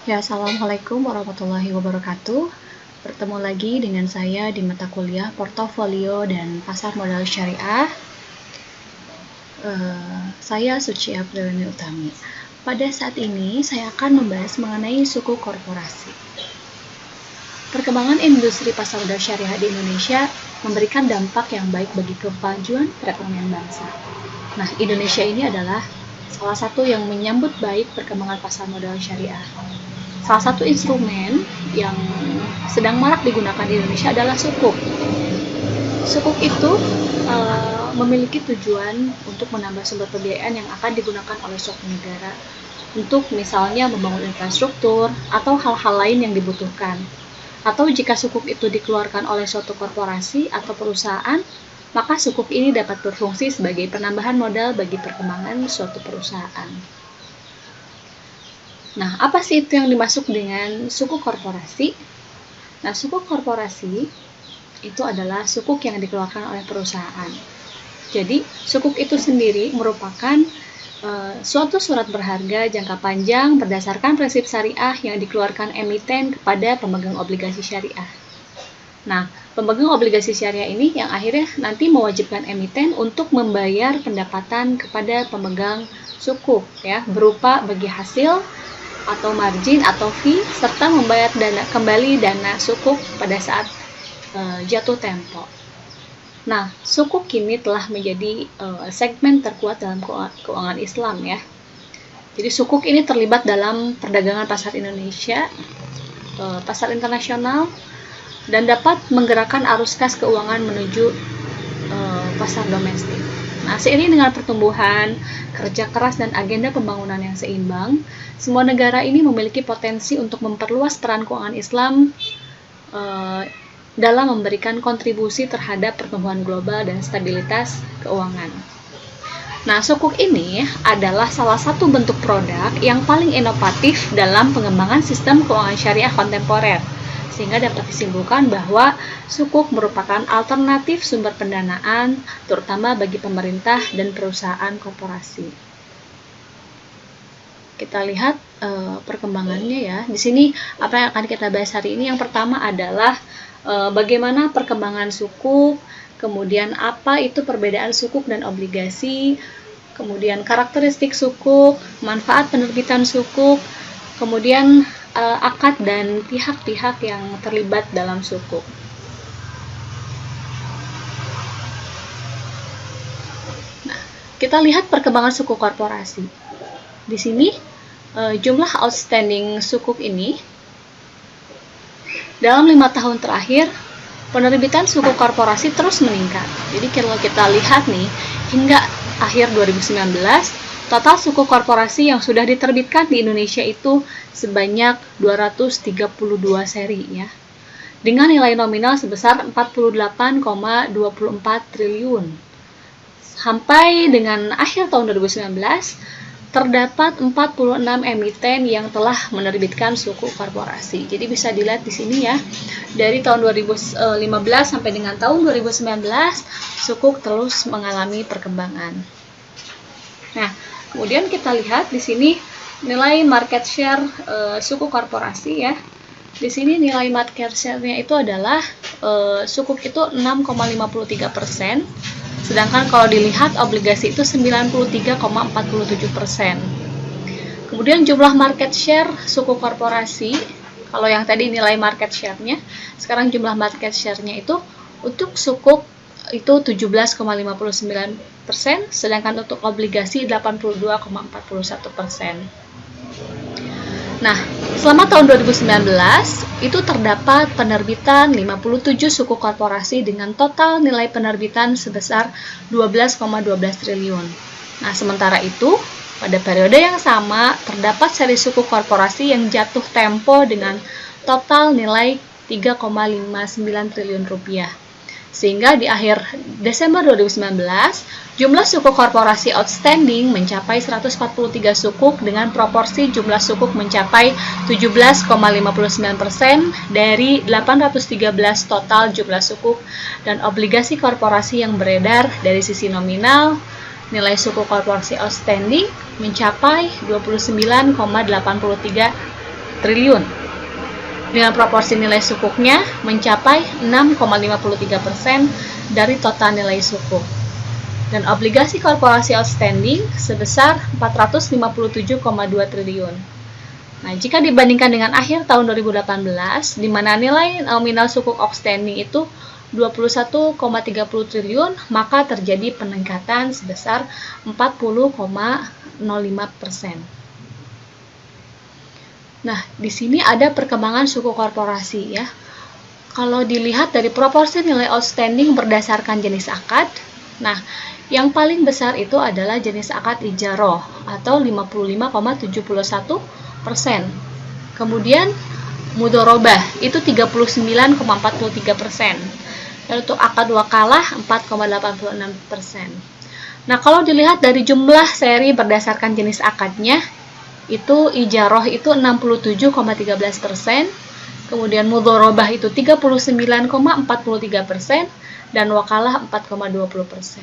Ya, Assalamualaikum warahmatullahi wabarakatuh. Bertemu lagi dengan saya di mata kuliah Portofolio dan Pasar Modal Syariah. Saya Suci Apriliani Utami. Pada saat ini, saya akan membahas mengenai suku korporasi. Perkembangan industri pasar modal syariah di Indonesia memberikan dampak yang baik bagi kemajuan perekonomian bangsa. Nah, Indonesia ini adalah salah satu yang menyambut baik perkembangan pasar modal syariah. Salah satu instrumen yang sedang marak digunakan di Indonesia adalah sukuk. Sukuk itu memiliki tujuan untuk menambah sumber pembiayaan yang akan digunakan oleh suatu negara untuk misalnya membangun infrastruktur atau hal-hal lain yang dibutuhkan. Atau jika sukuk itu dikeluarkan oleh suatu korporasi atau perusahaan, maka sukuk ini dapat berfungsi sebagai penambahan modal bagi perkembangan suatu perusahaan. Nah, apa sih itu yang dimaksud dengan sukuk korporasi? Nah, sukuk korporasi itu adalah sukuk yang dikeluarkan oleh perusahaan. Jadi, sukuk itu sendiri merupakan suatu surat berharga jangka panjang berdasarkan prinsip syariah yang dikeluarkan emiten kepada pemegang obligasi syariah. Nah, pemegang obligasi syariah ini yang akhirnya nanti mewajibkan emiten untuk membayar pendapatan kepada pemegang sukuk ya, berupa bagi hasil atau margin atau fee serta membayar kembali dana sukuk pada saat jatuh tempo. Nah, sukuk kini telah menjadi segmen terkuat dalam keuangan Islam ya. Jadi sukuk ini terlibat dalam perdagangan pasar Indonesia, pasar internasional, dan dapat menggerakkan arus kas keuangan menuju pasar domestik. Nah, seiring dengan pertumbuhan, kerja keras, dan agenda pembangunan yang seimbang, semua negara ini memiliki potensi untuk memperluas peran keuangan Islam dalam memberikan kontribusi terhadap pertumbuhan global dan stabilitas keuangan. Nah, sukuk ini adalah salah satu bentuk produk yang paling inovatif dalam pengembangan sistem keuangan syariah kontemporer, sehingga dapat disimpulkan bahwa sukuk merupakan alternatif sumber pendanaan, terutama bagi pemerintah dan perusahaan korporasi. Kita lihat perkembangannya ya. Di sini apa yang akan kita bahas hari ini, yang pertama adalah bagaimana perkembangan sukuk, kemudian apa itu perbedaan sukuk dan obligasi, kemudian karakteristik sukuk, manfaat penerbitan sukuk, kemudian akad dan pihak-pihak yang terlibat dalam sukuk. Nah, kita lihat perkembangan sukuk korporasi. Di sini jumlah outstanding sukuk ini dalam 5 tahun terakhir, penerbitan sukuk korporasi terus meningkat. Jadi kalau kita lihat nih, hingga akhir 2019, total sukuk korporasi yang sudah diterbitkan di Indonesia itu sebanyak 232 seri ya, dengan nilai nominal sebesar 48,24 triliun. Sampai dengan akhir tahun 2019, terdapat 46 emiten yang telah menerbitkan sukuk korporasi. Jadi bisa dilihat di sini ya, dari tahun 2015 sampai dengan tahun 2019, sukuk terus mengalami perkembangan. Nah, kemudian kita lihat di sini nilai market share sukuk korporasi ya. Di sini nilai market share-nya itu adalah sukuk itu 6,53%. Sedangkan kalau dilihat obligasi itu 93,47%. Kemudian jumlah market share suku korporasi, kalau yang tadi nilai market share-nya, sekarang jumlah market share-nya itu untuk sukuk itu 17,59%, sedangkan untuk obligasi 82,41%. Nah, selama tahun 2019 itu terdapat penerbitan 57 suku korporasi dengan total nilai penerbitan sebesar 12,12 triliun. Nah, sementara itu, pada periode yang sama terdapat seri suku korporasi yang jatuh tempo dengan total nilai 3,59 triliun rupiah. Sehingga di akhir Desember 2019, jumlah sukuk korporasi outstanding mencapai 143 sukuk dengan proporsi jumlah sukuk mencapai 17,59% dari 813 total jumlah sukuk, dan obligasi korporasi yang beredar dari sisi nominal nilai sukuk korporasi outstanding mencapai 29,83 triliun. Dengan proporsi nilai sukuknya mencapai 6,53% dari total nilai sukuk. Dan obligasi korporasi outstanding sebesar 457,2 triliun. Nah, jika dibandingkan dengan akhir tahun 2018, di mana nilai nominal sukuk outstanding itu 21,30 triliun, maka terjadi peningkatan sebesar 40,05%. Nah, di sini ada perkembangan suku korporasi ya. Kalau dilihat dari proporsi nilai outstanding berdasarkan jenis akad, nah, yang paling besar itu adalah jenis akad ijaroh atau 55,71%. Kemudian mudorobah itu 39,43%. Dan untuk akad wakalah 4,86%. Nah, kalau dilihat dari jumlah seri berdasarkan jenis akadnya, itu ijaroh itu 67,13%, kemudian mudorobah itu 39,43%, dan wakalah 4,20%.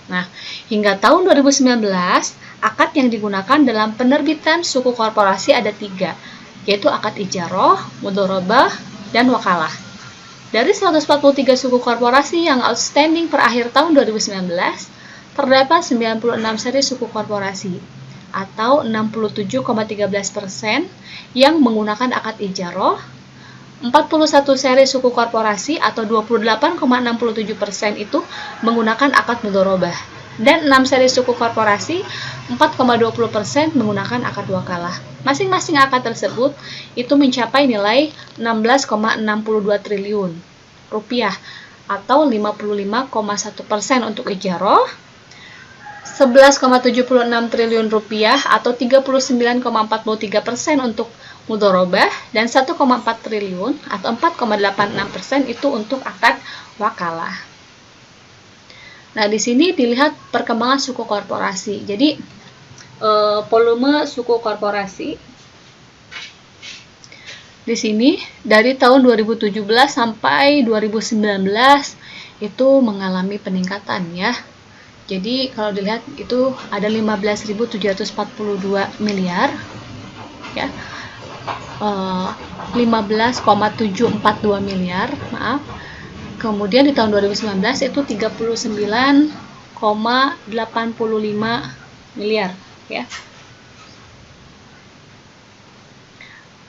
Nah, hingga tahun 2019, akad yang digunakan dalam penerbitan suku korporasi ada 3, yaitu akad ijaroh, mudorobah, dan wakalah. Dari 143 suku korporasi yang outstanding per akhir tahun 2019, terdapat 96 seri suku korporasi atau 67,13% yang menggunakan akad ijaroh, 41 seri suku korporasi atau 28,67% itu menggunakan akad mudorobah, dan 6 seri suku korporasi 4,20% menggunakan akad wakalah. Masing-masing akad tersebut itu mencapai nilai 16,62 triliun rupiah atau 55,1% untuk ijaroh, 11,76 triliun rupiah atau 39,43% untuk mudorobah, dan 1,4 triliun atau 4,86% itu untuk akad wakalah. Nah, di sini dilihat perkembangan suku korporasi. Jadi, volume suku korporasi di sini dari tahun 2017 sampai 2019 itu mengalami peningkatan ya. Jadi kalau dilihat itu ada 15.742 miliar ya. 15,742 miliar, maaf. Kemudian di tahun 2019 itu 39,85 miliar ya.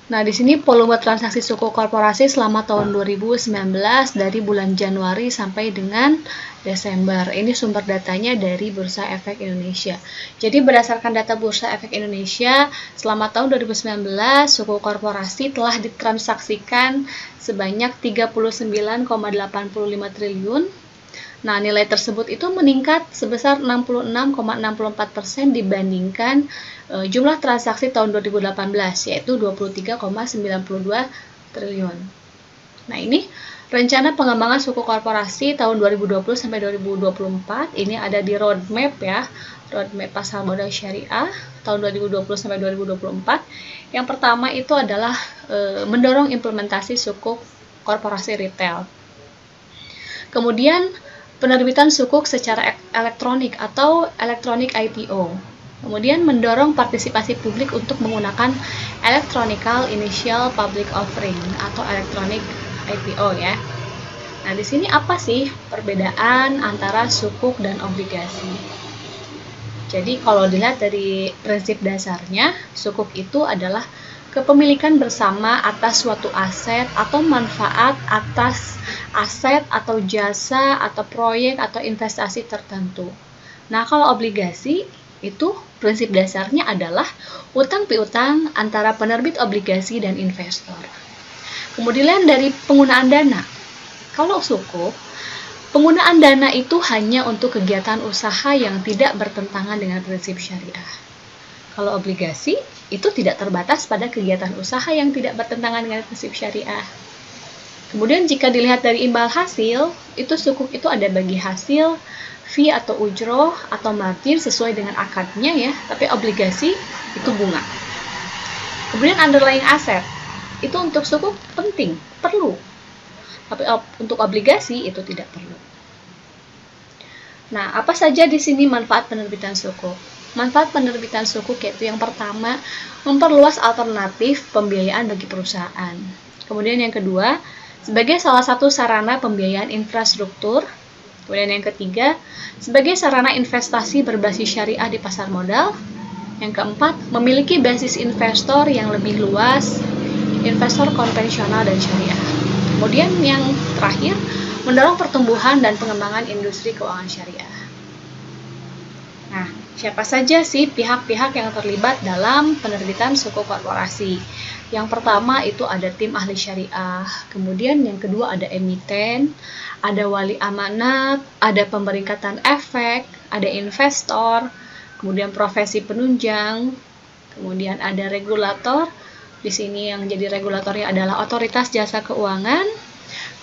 Nah, di sini volume transaksi suku korporasi selama tahun 2019 dari bulan Januari sampai dengan Desember. Ini sumber datanya dari Bursa Efek Indonesia. Jadi berdasarkan data Bursa Efek Indonesia, selama tahun 2019 suku korporasi telah ditransaksikan sebanyak 39,85 triliun. Nah, nilai tersebut itu meningkat sebesar 66,64% dibandingkan jumlah transaksi tahun 2018, yaitu 23,92 triliun. Nah, ini rencana pengembangan suku korporasi tahun 2020 sampai 2024. Ini ada di roadmap ya, roadmap pasar modal syariah tahun 2020 sampai 2024. Yang pertama itu adalah mendorong implementasi suku korporasi retail. Kemudian penerbitan sukuk secara elektronik atau electronic IPO. Kemudian mendorong partisipasi publik untuk menggunakan Electronic Initial Public Offering atau electronic IPO ya. Nah, di sini apa sih perbedaan antara sukuk dan obligasi? Jadi kalau dilihat dari prinsip dasarnya, sukuk itu adalah kepemilikan bersama atas suatu aset atau manfaat atas aset atau jasa atau proyek atau investasi tertentu. Nah, kalau obligasi itu prinsip dasarnya adalah utang piutang antara penerbit obligasi dan investor. Kemudian dari penggunaan dana. Kalau sukuk, penggunaan dana itu hanya untuk kegiatan usaha yang tidak bertentangan dengan prinsip syariah. Kalau obligasi, itu tidak terbatas pada kegiatan usaha yang tidak bertentangan dengan prinsip syariah. Kemudian jika dilihat dari imbal hasil, itu sukuk itu ada bagi hasil, fee atau ujroh atau margin sesuai dengan akadnya ya, tapi obligasi itu bunga. Kemudian underlying asset, itu untuk sukuk penting, perlu. Tapi untuk obligasi itu tidak perlu. Nah, apa saja di sini manfaat penerbitan sukuk? Manfaat penerbitan sukuk yaitu yang pertama, memperluas alternatif pembiayaan bagi perusahaan. Kemudian yang kedua, sebagai salah satu sarana pembiayaan infrastruktur. Kemudian yang ketiga, sebagai sarana investasi berbasis syariah di pasar modal. Yang keempat, memiliki basis investor yang lebih luas, investor konvensional dan syariah. Kemudian yang terakhir, mendorong pertumbuhan dan pengembangan industri keuangan syariah. Nah, siapa saja sih pihak-pihak yang terlibat dalam penerbitan sukuk korporasi? Yang pertama itu ada tim ahli syariah, kemudian yang kedua ada emiten, ada wali amanat, ada pemeringkatan efek, ada investor, kemudian profesi penunjang, kemudian ada regulator. Di sini yang jadi regulatornya adalah Otoritas Jasa Keuangan,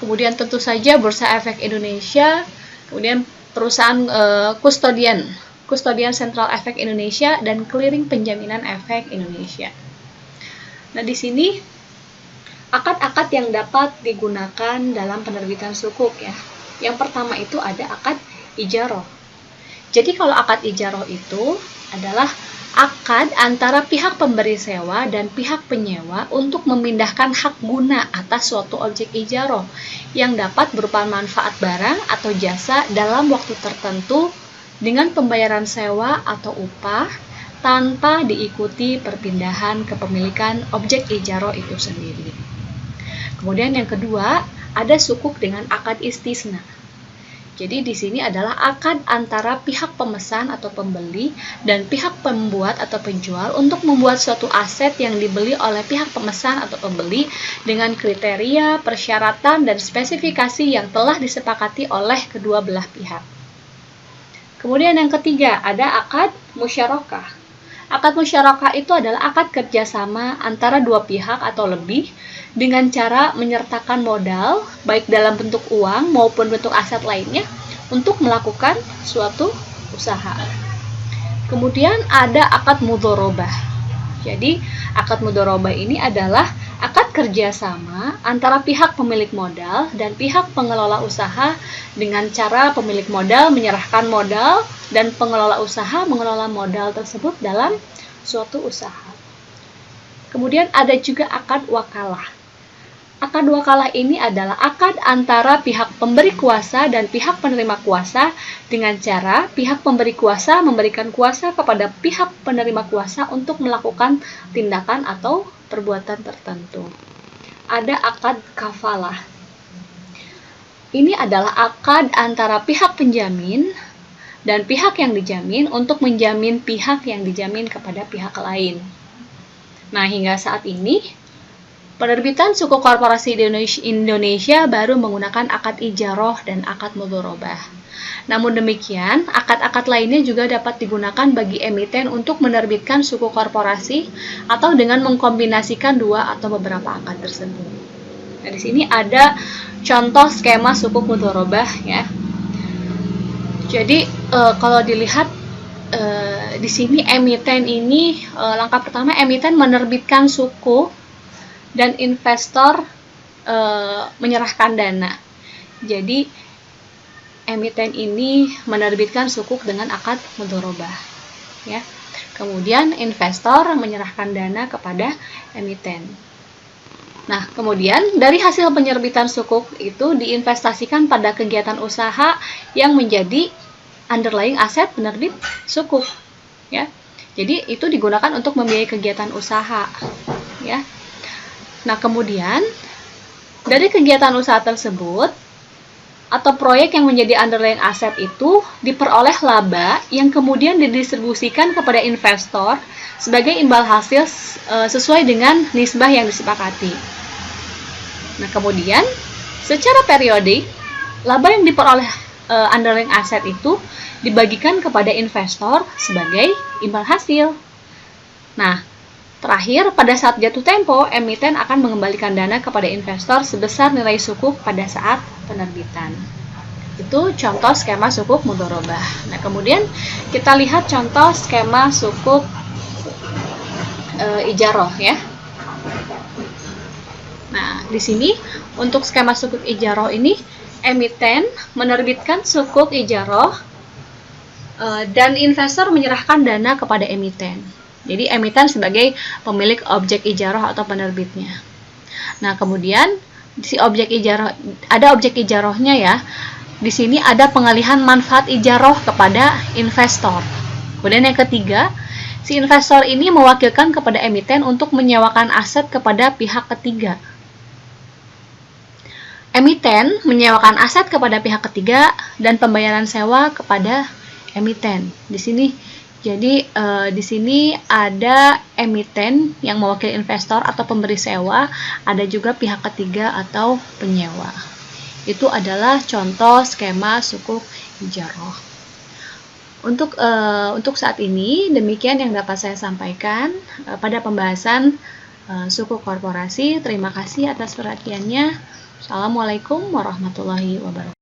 kemudian tentu saja Bursa Efek Indonesia, kemudian perusahaan kustodian Sentral Efek Indonesia, dan Clearing Penjaminan Efek Indonesia. Nah, di sini akad-akad yang dapat digunakan dalam penerbitan sukuk ya. Yang pertama itu ada akad ijaroh. Jadi kalau akad ijaroh itu adalah akad antara pihak pemberi sewa dan pihak penyewa untuk memindahkan hak guna atas suatu objek ijaroh yang dapat berupa manfaat barang atau jasa dalam waktu tertentu dengan pembayaran sewa atau upah tanpa diikuti perpindahan kepemilikan objek ijaroh itu sendiri. Kemudian yang kedua, ada sukuk dengan akad istisna. Jadi di sini adalah akad antara pihak pemesan atau pembeli dan pihak pembuat atau penjual untuk membuat suatu aset yang dibeli oleh pihak pemesan atau pembeli dengan kriteria, persyaratan, dan spesifikasi yang telah disepakati oleh kedua belah pihak. Kemudian yang ketiga, ada akad musyarakah. Akad musyarakah itu adalah akad kerjasama antara dua pihak atau lebih dengan cara menyertakan modal, baik dalam bentuk uang maupun bentuk aset lainnya, untuk melakukan suatu usaha. Kemudian ada akad mudharabah. Jadi, akad mudharabah ini adalah akad kerjasama antara pihak pemilik modal dan pihak pengelola usaha dengan cara pemilik modal menyerahkan modal dan pengelola usaha mengelola modal tersebut dalam suatu usaha. Kemudian ada juga akad wakalah. Akad wakalah ini adalah akad antara pihak pemberi kuasa dan pihak penerima kuasa dengan cara pihak pemberi kuasa memberikan kuasa kepada pihak penerima kuasa untuk melakukan tindakan atau perbuatan tertentu. Ada akad kafalah. Ini adalah akad antara pihak penjamin dan pihak yang dijamin untuk menjamin pihak yang dijamin kepada pihak lain. Nah, hingga saat ini, penerbitan sukuk korporasi di Indonesia baru menggunakan akad ijaroh dan akad mudharabah. Namun demikian, akad-akad lainnya juga dapat digunakan bagi emiten untuk menerbitkan sukuk korporasi atau dengan mengkombinasikan dua atau beberapa akad tersebut. Nah, di sini ada contoh skema sukuk mudharabah ya. Jadi kalau dilihat di sini emiten ini langkah pertama emiten menerbitkan sukuk dan investor menyerahkan dana. Jadi emiten ini menerbitkan sukuk dengan akad mudharabah ya. Kemudian investor menyerahkan dana kepada emiten. Nah, kemudian dari hasil penerbitan sukuk itu diinvestasikan pada kegiatan usaha yang menjadi underlying aset penerbit sukuk ya. Jadi itu digunakan untuk membiayai kegiatan usaha ya. Nah, kemudian dari kegiatan usaha tersebut atau proyek yang menjadi underlying aset itu diperoleh laba yang kemudian didistribusikan kepada investor sebagai imbal hasil sesuai dengan nisbah yang disepakati. Nah, kemudian secara periodik laba yang diperoleh underlying aset itu dibagikan kepada investor sebagai imbal hasil. Nah, terakhir, pada saat jatuh tempo, emiten akan mengembalikan dana kepada investor sebesar nilai sukuk pada saat penerbitan. Itu contoh skema sukuk mudharabah. Nah, kemudian kita lihat contoh skema sukuk ijaroh ya. Nah, di sini untuk skema sukuk ijaroh ini, emiten menerbitkan sukuk ijaroh dan investor menyerahkan dana kepada emiten. Jadi emiten sebagai pemilik objek ijarah atau penerbitnya. Nah, kemudian si objek ijarah, ada objek ijarahnya ya. Di sini ada pengalihan manfaat ijarah kepada investor. Kemudian yang ketiga, si investor ini mewakilkan kepada emiten untuk menyewakan aset kepada pihak ketiga. Emiten menyewakan aset kepada pihak ketiga dan pembayaran sewa kepada emiten. Di sini jadi di sini ada emiten yang mewakili investor atau pemberi sewa, ada juga pihak ketiga atau penyewa. Itu adalah contoh skema sukuk ijarah. Untuk saat ini demikian yang dapat saya sampaikan pada pembahasan sukuk korporasi. Terima kasih atas perhatiannya. Assalamualaikum warahmatullahi wabarakatuh.